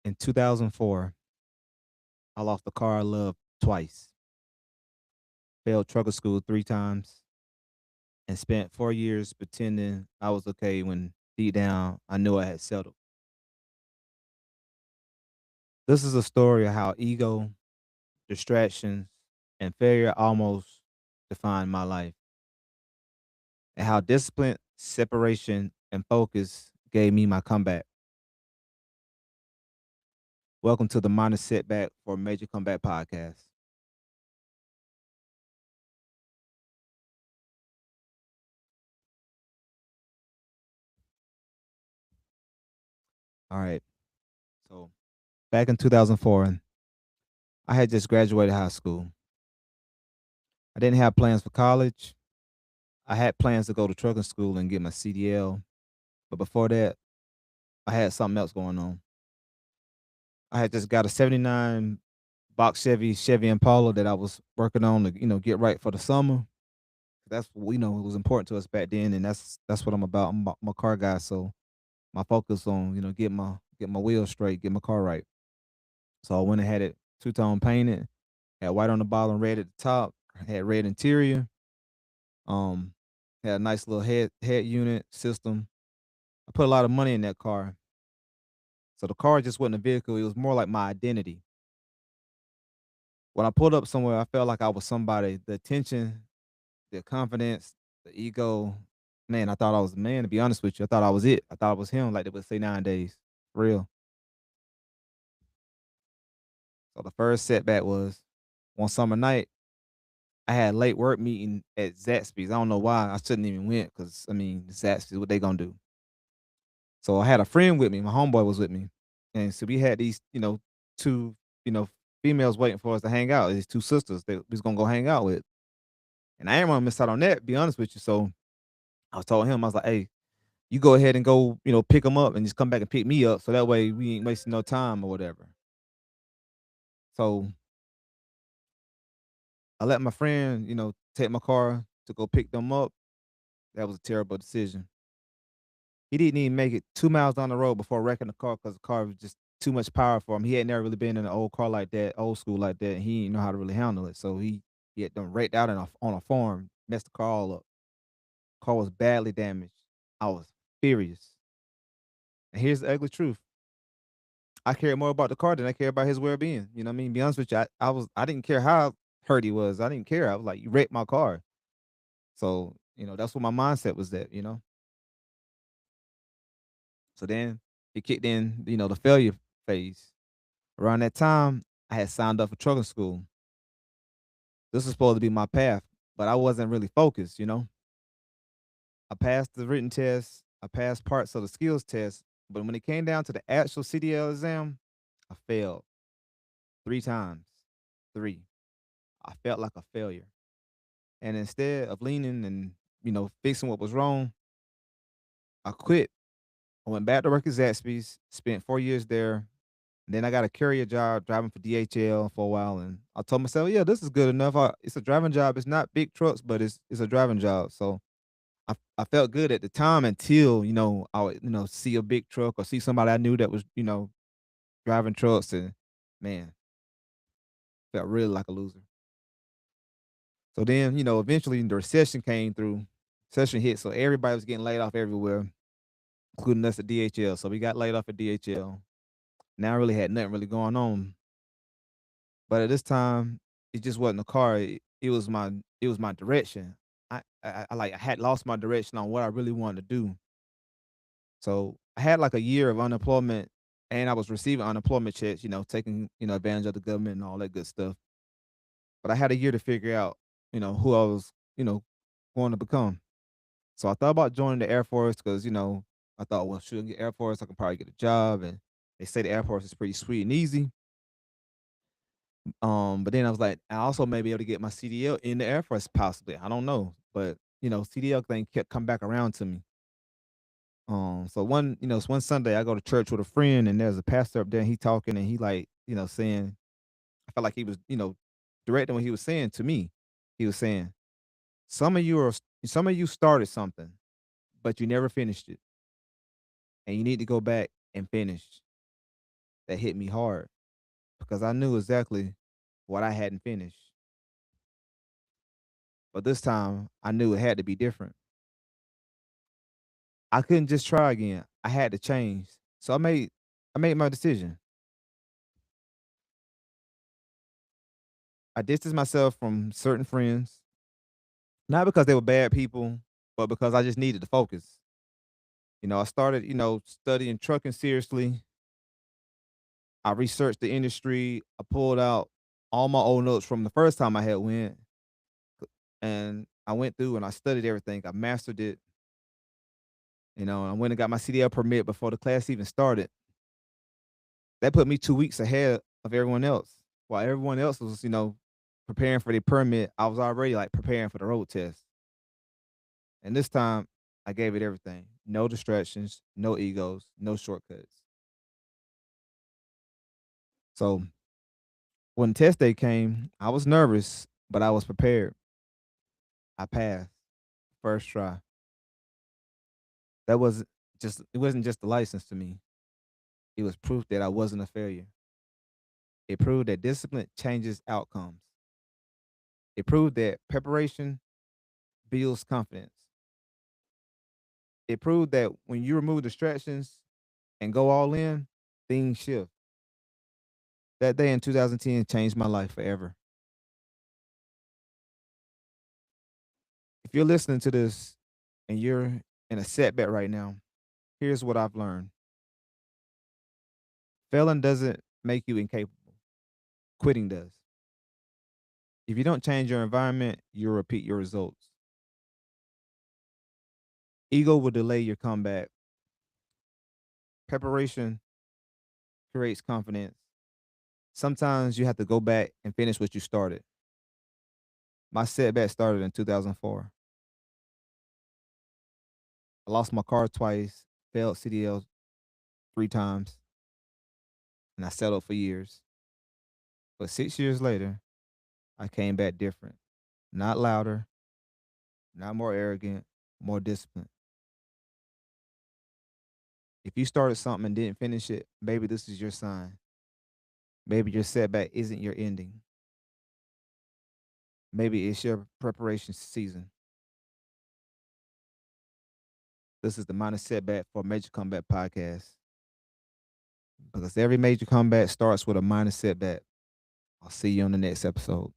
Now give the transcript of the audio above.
In 2004, I lost the car I loved twice, failed trucker school 3 times, and spent 4 years pretending I was okay when deep down I knew I had settled. This is a story of how ego, distractions, and failure almost defined my life, and how discipline, separation, and focus gave me my comeback. Welcome to the Minor Setback for a Major Comeback podcast. All right. So back in 2004, I had just graduated high school. I didn't have plans for college. I had plans to go to trucking school and get my CDL, but before that, I had something else going on. I had just got a '79 box Chevy Impala that I was working on to get right for the summer. That's it was important to us back then, and that's what I'm about. I'm a car guy, so my focus on get my wheels straight, get my car right. So I went and had it two tone painted, had white on the bottom, red at the top, had red interior. Um, had a nice little head unit system. I put a lot of money in that car. So the car just wasn't a vehicle, it was more like my identity. When I pulled up somewhere, I felt like I was somebody. The attention, the confidence, the ego. Man, I thought I was the man, to be honest with you. I thought I was it. I thought I was him, like they would say nowadays. For real. So the first setback was one summer night, I had a late work meeting at Zaxby's. I don't know why. I shouldn't even went because I mean Zaxby's, what they gonna do? So I had a friend with me. My homeboy was with me, and so we had these, two, you know, females waiting for us to hang out. These two sisters that we was gonna go hang out with, and I didn't want to miss out on that. Be honest with you, so I was told him I was like, "Hey, you go ahead and go, pick them up and just come back and pick me up, so that way we ain't wasting no time or whatever." So I let my friend, take my car to go pick them up. That was a terrible decision. He didn't even make it 2 miles down the road before wrecking the car because the car was just too much power for him. He had never really been in an old car like that, old school like that, and he didn't know how to really handle it. So he had done wrecked out on a farm, messed the car all up. Car was badly damaged. I was furious. And here's the ugly truth. I cared more about the car than I care about his well being. You know what I mean? Be honest with you, I didn't care how hurt he was. I didn't care. I was like, you wrecked my car. So, that's what my mindset was that. So then it kicked in, the failure phase. Around that time, I had signed up for trucking school. This was supposed to be my path, but I wasn't really focused. I passed the written test, I passed parts of the skills test, but when it came down to the actual CDL exam, I failed 3 times. Three. I felt like a failure. And instead of leaning and, fixing what was wrong, I quit. I went back to work at Zaxby's, spent 4 years there. And then I got a carrier job driving for DHL for a while, and I told myself, "Yeah, this is good enough. It's a driving job. It's not big trucks, but it's a driving job." So I felt good at the time until I would see a big truck or see somebody I knew that was driving trucks, and man, felt really like a loser. So then eventually the recession came through, recession hit, so everybody was getting laid off everywhere, including us at DHL. So we got laid off at DHL. Now I really had nothing really going on. But at this time, it just wasn't a car. It was my direction. I had lost my direction on what I really wanted to do. So I had like a year of unemployment, and I was receiving unemployment checks, taking advantage of the government and all that good stuff. But I had a year to figure out, who I was, going to become. So I thought about joining the Air Force because I thought, well, should I get Air Force? I can probably get a job, and they say the Air Force is pretty sweet and easy. But then I was like, I also may be able to get my CDL in the Air Force possibly. I don't know. But, CDL thing kept coming back around to me. So it's one Sunday I go to church with a friend and there's a pastor up there and he talking and he like, saying, I felt like he was, directing what he was saying to me. He was saying, some of you started something, but you never finished it. And you need to go back and finish. that hit me hard because I knew exactly what I hadn't finished. But this time, I knew it had to be different. I couldn't just try again. I had to change. So I made my decision. I distanced myself from certain friends, not because they were bad people, but because I just needed to focus. I started, studying trucking seriously. I researched the industry. I pulled out all my old notes from the first time I had went, and I went through and I studied everything. I mastered it. I went and got my CDL permit before the class even started. That put me 2 weeks ahead of everyone else. While everyone else was, preparing for their permit, I was already like preparing for the road test. And this time, I gave it everything. No distractions, no egos, no shortcuts. So when test day came, I was nervous, but I was prepared. I passed first try. That was it wasn't just a license to me. It was proof that I wasn't a failure. It proved that discipline changes outcomes. It proved that preparation builds confidence. It proved that when you remove distractions and go all in, things shift. That day in 2010 changed my life forever. If you're listening to this and you're in a setback right now, here's what I've learned. Failing doesn't make you incapable. Quitting does. If you don't change your environment, you'll repeat your results. Ego will delay your comeback. Preparation creates confidence. Sometimes you have to go back and finish what you started. My setback started in 2004. I lost my car twice, failed CDL 3 times, and I settled for years. But 6 years later, I came back different. Not louder, not more arrogant, more disciplined. If you started something and didn't finish it, maybe this is your sign. Maybe your setback isn't your ending. Maybe it's your preparation season. This is the Minor Setback for Major Comeback podcast because every major comeback starts with a minor setback. I'll see you on the next episode.